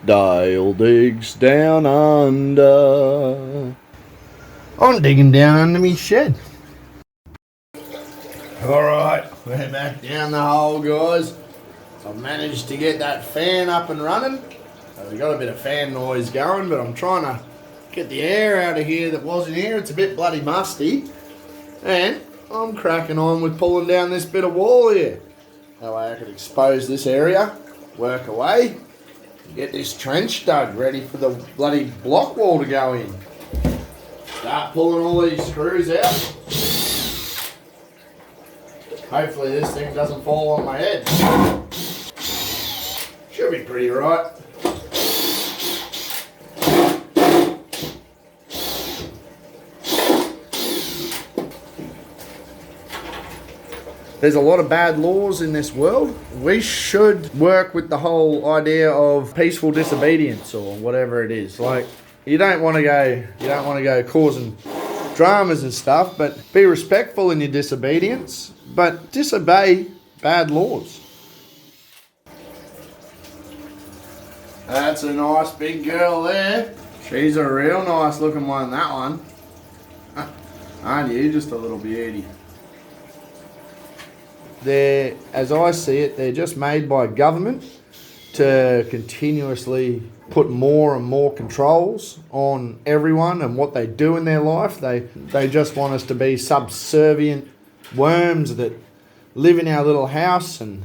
Dale digs down under. I'm digging down under me shed. Alright, we're back down the hole, guys. I've managed to get that fan up and running. We've got a bit of fan noise going, but I'm trying to get the air out of here that wasn't here. It's a bit bloody musty. And I'm cracking on with pulling down this bit of wall here. That way I can expose this area, work away, get this trench dug ready for the bloody block wall to go in. Start pulling all these screws out. Hopefully this thing doesn't fall on my head. Should be pretty right. There's a lot of bad laws in this world. We should work with the whole idea of peaceful disobedience or whatever it is. Like, you don't want to go causing dramas and stuff, but be respectful in your disobedience, but disobey bad laws. That's a nice big girl there. She's a real nice looking one, that one. Aren't you? Just a little beauty. They're, as I see it, they're just made by government to continuously put more and more controls on everyone and what they do in their life. They just want us to be subservient worms that live in our little house, and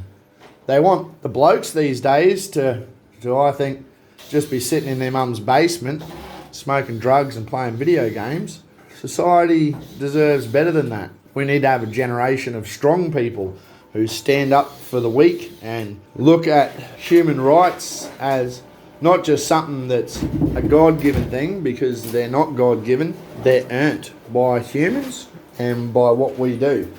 they want the blokes these days to I think, just be sitting in their mum's basement, smoking drugs and playing video games. Society deserves better than that. We need to have a generation of strong people who stand up for the weak and look at human rights as not just something that's a God-given thing, because they're not God-given, they're earned by humans and by what we do.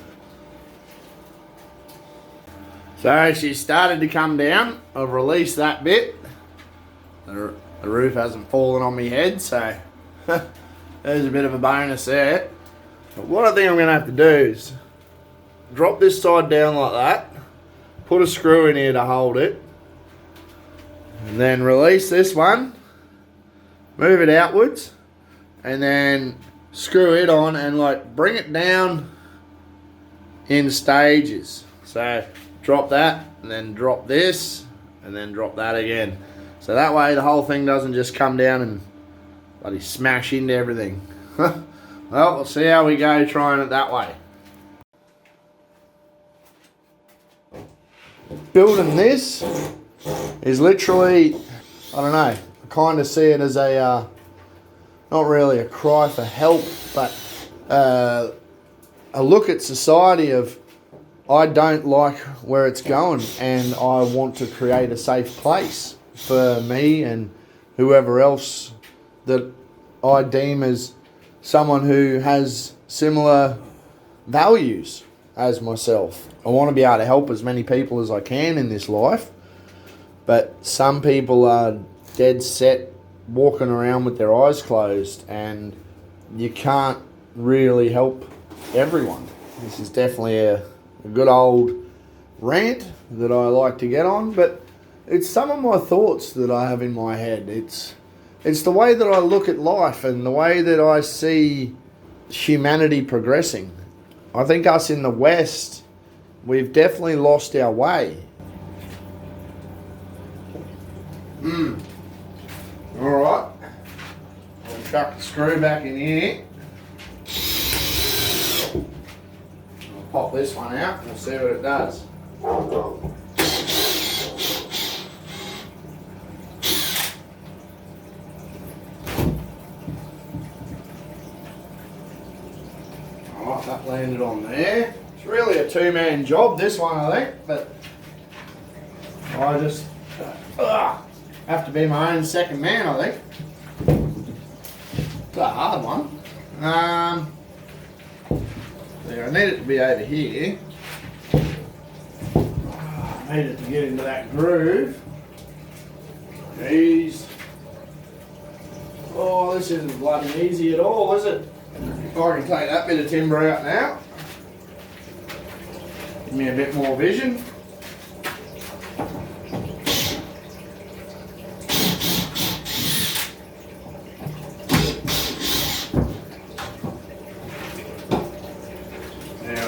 So she started to come down. I've released that bit. The roof hasn't fallen on my head, so there's a bit of a bonus there. But what I think I'm going to have to do is drop this side down like that, put a screw in here to hold it, and then release this one, move it outwards, and then screw it on and like bring it down in stages. So drop that, and then drop this, and then drop that again. So that way the whole thing doesn't just come down and bloody smash into everything. Well, we'll see how we go trying it that way. Building this is literally, I don't know, I kind of see it as a, not really a cry for help, but a look at society of, I don't like where it's going and I want to create a safe place for me and whoever else that I deem as someone who has similar values as myself. I want to be able to help as many people as I can in this life, but some people are dead set walking around with their eyes closed, and you can't really help everyone. This is definitely a good old rant that I like to get on, but it's some of my thoughts that I have in my head. It's the way that I look at life and the way that I see humanity progressing. I think us in the West, we've definitely lost our way. Alright, I'll chuck the screw back in here. I'll pop this one out and we'll see what it does. Alright, that landed on there. It's really a two-man job, this one, I think, but I just have to be my own second man, I think. It's a hard one. There, I need it to be over here. I need it to get into that groove. Jeez. Oh, this isn't bloody easy at all, is it? If I can take that bit of timber out now. Give me a bit more vision.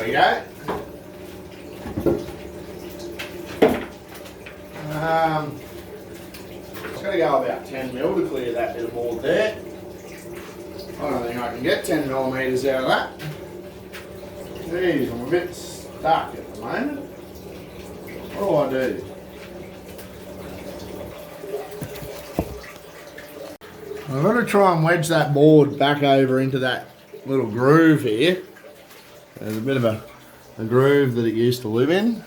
we go. It's going to go about 10 mil to clear that bit of board there. I don't think I can get 10 millimetres out of that. Jeez, I'm a bit stuck at the moment. What do I do? I'm going to try and wedge that board back over into that little groove here. There's a bit of a groove that it used to live in.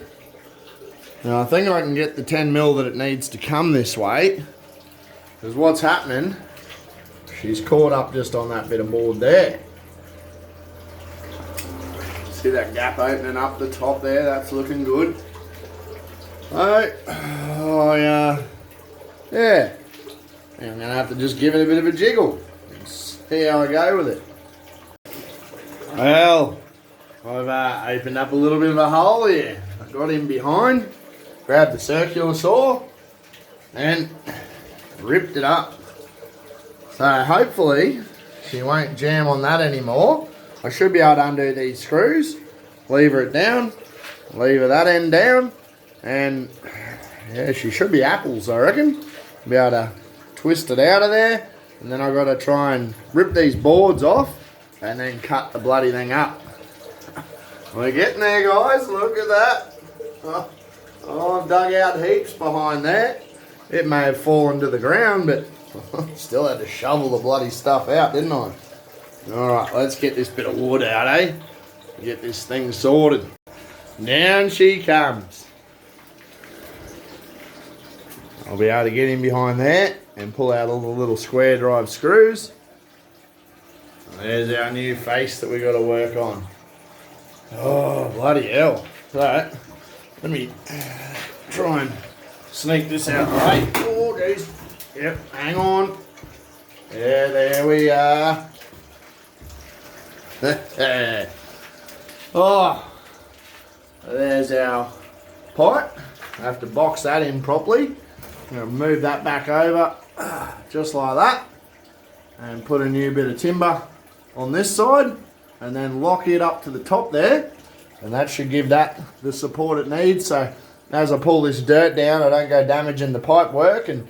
Now I think I can get the 10 mil that it needs to come this way. Because what's happening, she's caught up just on that bit of board there. See that gap opening up the top there? That's looking good. Yeah. I'm going to have to just give it a bit of a jiggle and see how I go with it. Well, I've opened up a little bit of a hole here. I got in behind, grabbed the circular saw and ripped it up. So hopefully she won't jam on that anymore. I should be able to undo these screws, lever it down, lever that end down, and yeah, she should be apples, I reckon. Be able to twist it out of there, and then I've got to try and rip these boards off and then cut the bloody thing up. We're getting there, guys. Look at that. Oh, I've dug out heaps behind there. It may have fallen to the ground, but still had to shovel the bloody stuff out, didn't I? Alright, let's get this bit of wood out, eh? Get this thing sorted. Down she comes. I'll be able to get in behind there and pull out all the little square drive screws. There's our new face that we got to work on. Oh, bloody hell. So, let me try and sneak this out the way. Oh, geez. Yep, hang on. Yeah, there we are. Oh, there's our pipe. I have to box that in properly. I'm going to move that back over, just like that, and put a new bit of timber on this side, and then lock it up to the top there, and that should give that the support it needs. So as I pull this dirt down, I don't go damaging the pipe work and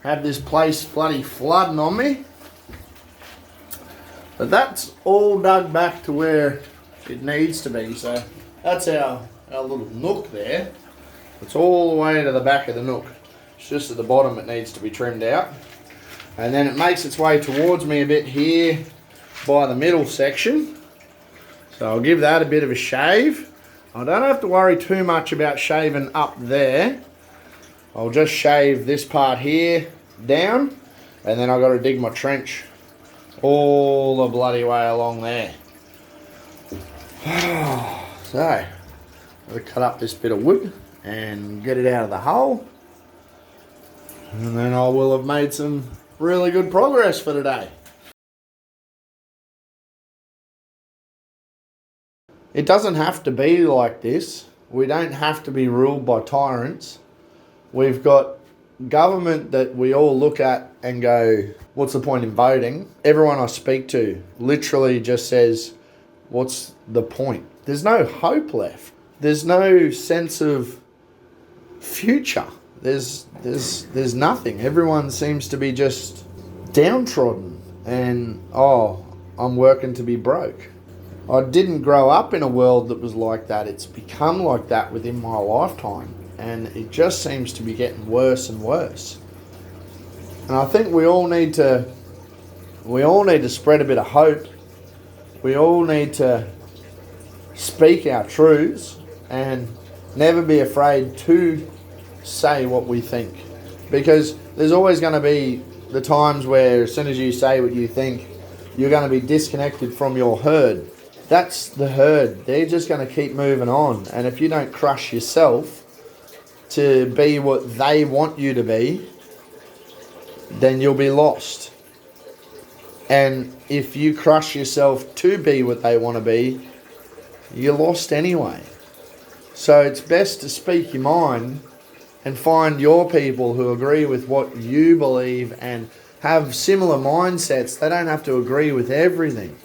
have this place bloody flooding on me. But that's all dug back to where it needs to be. So that's our little nook there. It's all the way to the back of the nook. It's just at the bottom it needs to be trimmed out. And then it makes its way towards me a bit here by the middle section. So I'll give that a bit of a shave. I don't have to worry too much about shaving up there. I'll just shave this part here down, and then I've got to dig my trench all the bloody way along there. So, I'll cut up this bit of wood and get it out of the hole, and then I will have made some really good progress for today. It doesn't have to be like this. We don't have to be ruled by tyrants. We've got government that we all look at and go, what's the point in voting? Everyone I speak to literally just says, what's the point? There's no hope left. There's no sense of future. There's nothing. Everyone seems to be just downtrodden and, oh, I'm working to be broke. I didn't grow up in a world that was like that. It's become like that within my lifetime, and it just seems to be getting worse and worse. And I think we all need to spread a bit of hope. We all need to speak our truths and never be afraid to say what we think, because there's always going to be the times where as soon as you say what you think, you're going to be disconnected from your herd. That's the herd. They're just going to keep moving on. And if you don't crush yourself to be what they want you to be, then you'll be lost. And if you crush yourself to be what they want to be, you're lost anyway. So it's best to speak your mind and find your people who agree with what you believe and have similar mindsets. They don't have to agree with everything,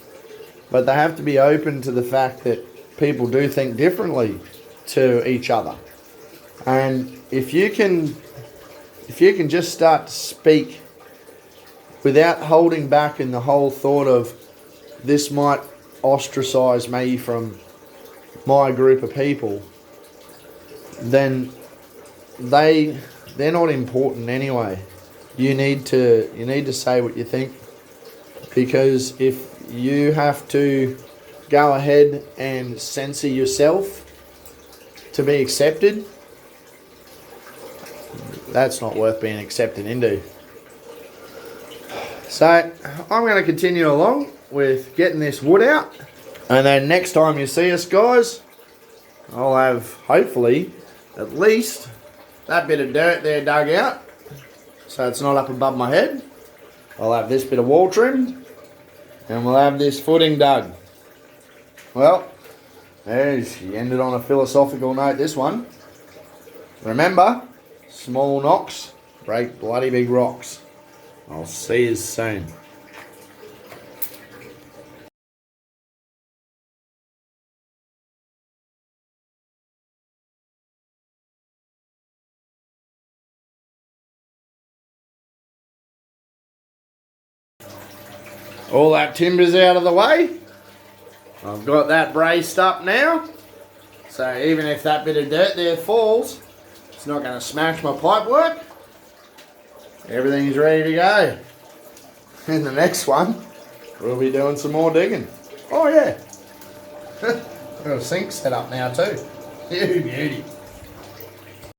but they have to be open to the fact that people do think differently to each other. And if you can just start to speak without holding back in the whole thought of this might ostracize me from my group of people, then they're not important anyway. You need to say what you think, because if you have to go ahead and censor yourself to be accepted, that's not worth being accepted into. So I'm going to continue along with getting this wood out, and then next time you see us, guys, I'll have hopefully at least that bit of dirt there dug out so it's not up above my head. I'll have this bit of wall trimmed, and we'll have this footing dug. Well, she ended on a philosophical note, this one. Remember, small knocks break bloody big rocks. I'll see you soon. All that timber's out of the way. I've got that braced up now. So even if that bit of dirt there falls, it's not going to smash my pipe work. Everything's ready to go. In the next one, we'll be doing some more digging. Oh yeah. I've got a sink set up now too. Beauty.